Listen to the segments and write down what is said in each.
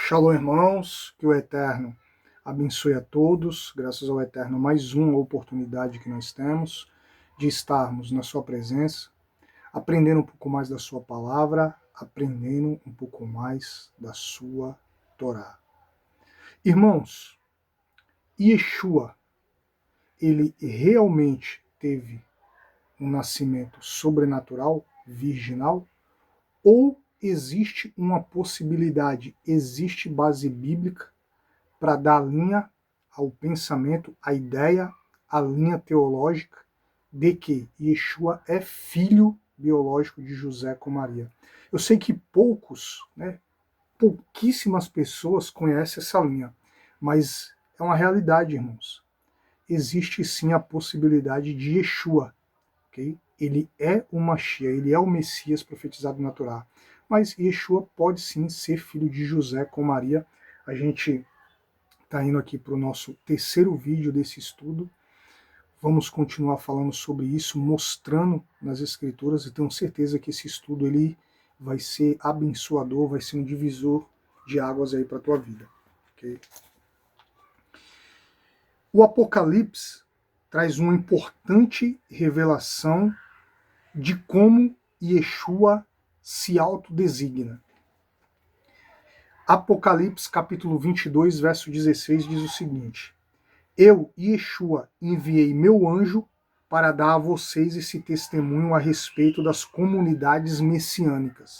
Shalom, irmãos, que o Eterno abençoe a todos, graças ao Eterno, mais uma oportunidade que nós temos de estarmos na sua presença, aprendendo um pouco mais da sua palavra, aprendendo um pouco mais da sua Torá. Irmãos, Yeshua, ele realmente teve um nascimento sobrenatural, virginal, ou existe uma possibilidade, existe base bíblica para dar linha ao pensamento, à ideia, à linha teológica de que Yeshua é filho biológico de José com Maria. Eu sei que pouquíssimas pessoas conhecem essa linha, mas é uma realidade, irmãos. Existe sim a possibilidade de Yeshua, ok? Ele é o Mashiach, ele é o Messias profetizado na Torá. Mas Yeshua pode sim ser filho de José com Maria. A gente está indo aqui para o nosso terceiro vídeo desse estudo. Vamos continuar falando sobre isso, mostrando nas escrituras, e tenho certeza que esse estudo ele vai ser abençoador, vai ser um divisor de águas aí para a tua vida. Okay? O Apocalipse traz uma importante revelação de como Yeshua se autodesigna. Apocalipse capítulo 22, verso 16 diz o seguinte: Eu, Yeshua, enviei meu anjo para dar a vocês esse testemunho a respeito das comunidades messiânicas.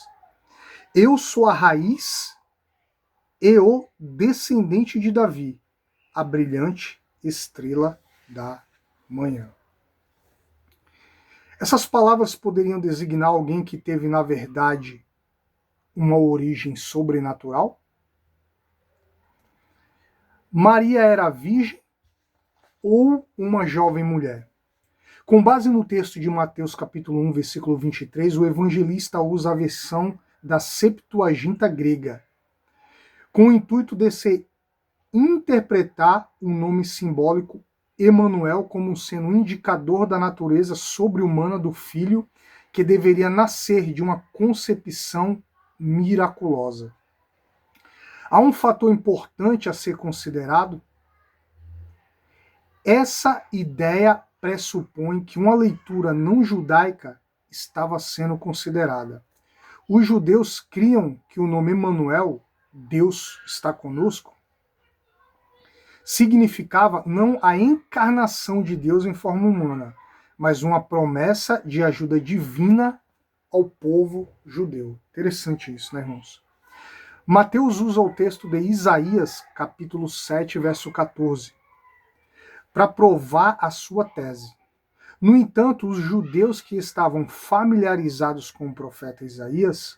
Eu sou a raiz e o descendente de Davi, a brilhante estrela da manhã. Essas palavras poderiam designar alguém que teve, na verdade, uma origem sobrenatural? Maria era virgem ou uma jovem mulher? Com base no texto de Mateus capítulo 1, versículo 23, o evangelista usa a versão da Septuaginta grega, com o intuito de se interpretar o nome simbólico Emanuel como sendo um indicador da natureza sobre-humana do filho que deveria nascer de uma concepção miraculosa. Há um fator importante a ser considerado. Essa ideia pressupõe que uma leitura não judaica estava sendo considerada. Os judeus criam que o nome Emanuel, Deus está conosco, significava não a encarnação de Deus em forma humana, mas uma promessa de ajuda divina ao povo judeu. Interessante isso, né, irmãos? Mateus usa o texto de Isaías, capítulo 7, verso 14, para provar a sua tese. No entanto, os judeus que estavam familiarizados com o profeta Isaías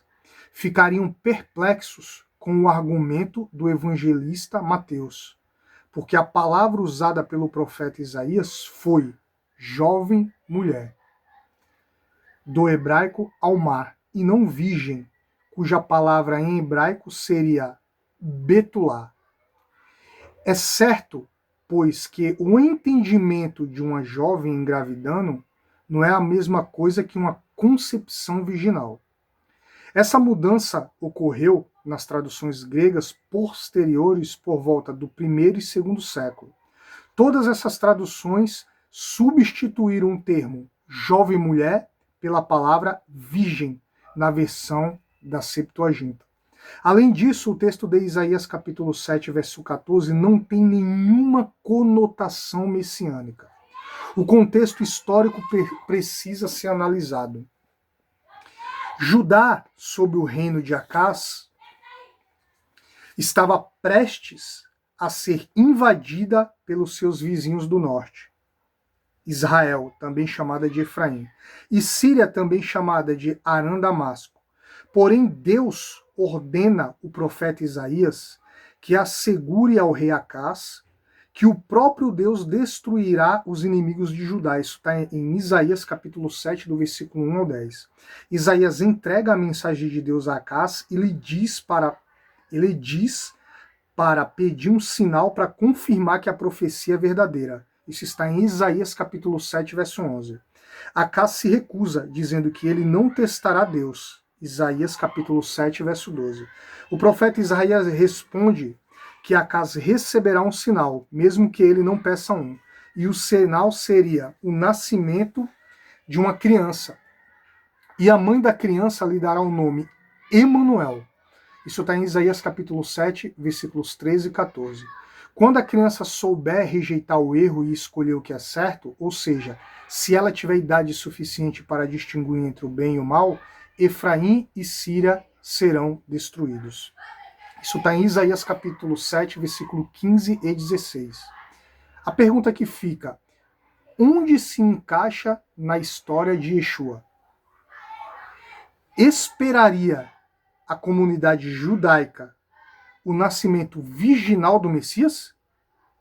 ficariam perplexos com o argumento do evangelista Mateus, porque a palavra usada pelo profeta Isaías foi jovem mulher, do hebraico almar, e não virgem, cuja palavra em hebraico seria betulá. É certo, pois, que o entendimento de uma jovem engravidando não é a mesma coisa que uma concepção virginal. Essa mudança ocorreu nas traduções gregas posteriores por volta do primeiro e segundo século. Todas essas traduções substituíram o termo jovem mulher pela palavra virgem na versão da Septuaginta. Além disso, o texto de Isaías capítulo 7, verso 14, não tem nenhuma conotação messiânica. O contexto histórico precisa ser analisado. Judá, sob o reino de Acás, estava prestes a ser invadida pelos seus vizinhos do norte. Israel, também chamada de Efraim, e Síria, também chamada de Arã-Damasco. Porém, Deus ordena o profeta Isaías que assegure ao rei Acás que o próprio Deus destruirá os inimigos de Judá. Isso está em Isaías capítulo 7, do versículo 1 ao 10. Isaías entrega a mensagem de Deus a Acás e ele diz para pedir um sinal para confirmar que a profecia é verdadeira. Isso está em Isaías capítulo 7, verso 11. Acás se recusa, dizendo que ele não testará Deus. Isaías capítulo 7, verso 12. O profeta Isaías responde que Acaz receberá um sinal, mesmo que ele não peça um. E o sinal seria o nascimento de uma criança. E a mãe da criança lhe dará o nome Emanuel. Isso está em Isaías capítulo 7, versículos 13 e 14. Quando a criança souber rejeitar o erro e escolher o que é certo, ou seja, se ela tiver idade suficiente para distinguir entre o bem e o mal, Efraim e Síria serão destruídos. Isso está em Isaías capítulo 7, versículo 15 e 16. A pergunta que fica, onde se encaixa na história de Yeshua? Esperaria a comunidade judaica o nascimento virginal do Messias?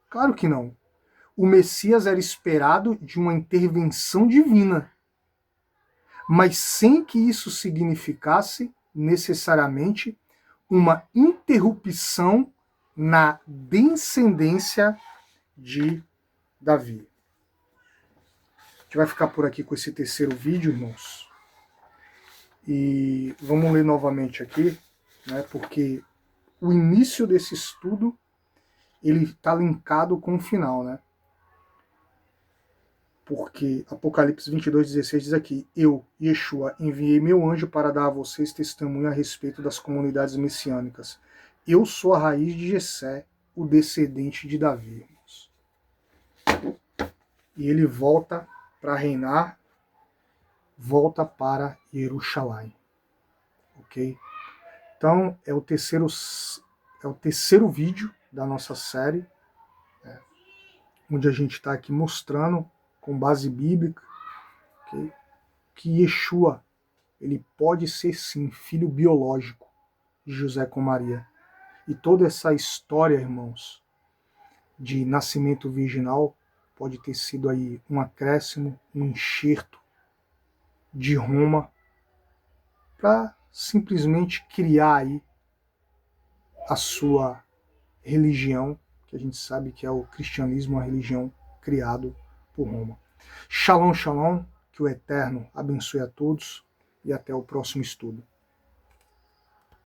Claro que não. O Messias era esperado de uma intervenção divina, mas sem que isso significasse necessariamente uma interrupção na descendência de Davi. A gente vai ficar por aqui com esse terceiro vídeo, irmãos. E vamos ler novamente aqui, né, porque o início desse estudo ele está linkado com o final, né? Porque Apocalipse 22:16 diz aqui, eu, Yeshua, enviei meu anjo para dar a vocês testemunho a respeito das comunidades messiânicas. Eu sou a raiz de Jessé, o descendente de Davi. Irmãos. E ele volta para reinar, volta para Jerusalém. Ok? Então, é o terceiro vídeo da nossa série, né, onde a gente está aqui mostrando, com base bíblica, okay, que Yeshua ele pode ser sim filho biológico de José com Maria. E toda essa história, irmãos, de nascimento virginal pode ter sido aí um acréscimo, um enxerto de Roma para simplesmente criar aí a sua religião, que a gente sabe que é o cristianismo, uma religião criada por Roma. Shalom, shalom, que o Eterno abençoe a todos e até o próximo estudo.